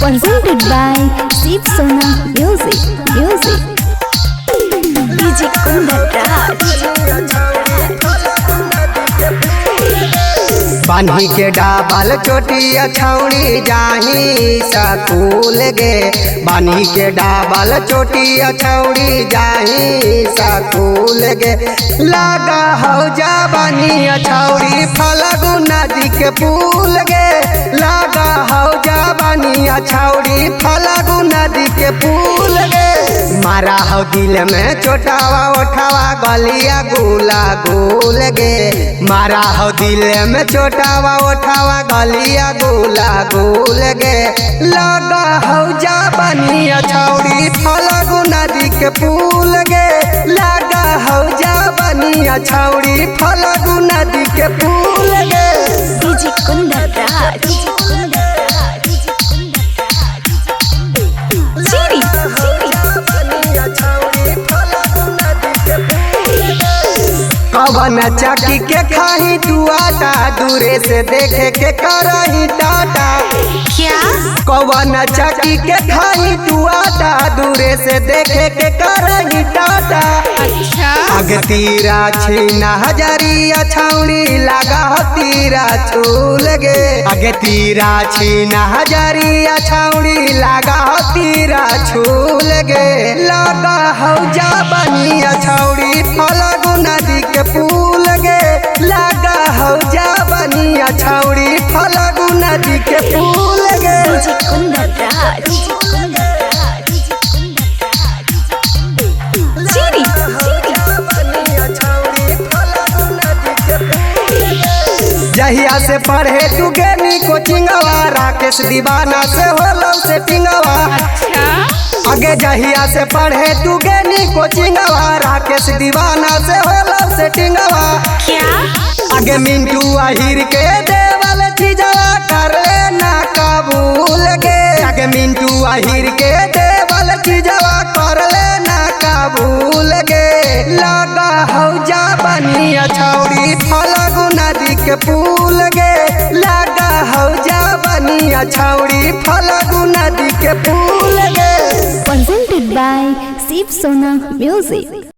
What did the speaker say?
presented by Shiv Sona Music. DJ Kundan बान्ही के डाबल चोटिया छौड़ी जाही सकूल गे। बान्ही के डाबल चोटिया छौड़ी जाही सकूल गे। लागा हो जा बानिया छौड़ी फलगु नदी के पुल गे। लागा हो जा बानिया छौड़ी फलगु नदी के पुल गे। मारा हो दिल में चोटावा उठावा गलिया गुला गुल गे। मारा हो दिल में चोटावा उठावा गलिया गुला गुल गे। लगा हो जा बनिया छौड़ी फलगु नदी के पुल गे। लगा हो जा बनिया छौड़ी फलगु नदी के पुल गे। DJ Kundan कवन चक्की के खाही तू आटा दूरे से देखे के करही टाटा। क्या कवन चक्की के खाही तू आटा दूरे से देखे के करही टाटा। अच्छा अग तीरा छीना हजरिया छौड़ी लगा हो तीरा छूल गे। अग तीरा छीना हजरिया छौड़ी लगा हो तीरा छूल गे। लगा हो जा बनिया छौड़ी फलगु नदी के पुल गे। लगा हो जा बनिया छौड़ी फलगु नदी के पुल गे। DJ Kundan जहिया से पढ़े तू गेनी कोचिंगवा राकेश दीवाना से होलो से टिंगवा। आगे जहिया से पढ़े तू गेनी कोचिंगवा राकेश दीवाना से होलो से टिंगवा। क्या आगे मिंटू आहिर के देवल चीजवा कर लेना कबूल गे। आगे मिंटू आहिर के देवल चीजवा कर लेना कबूल गे। लगा हो जा बनिया छौड़ी फलगु नदी के पुल गे। लगा हो जा बनिया छौड़ी फलगु नदी के पुल गे। presented by Shiv Sona Music.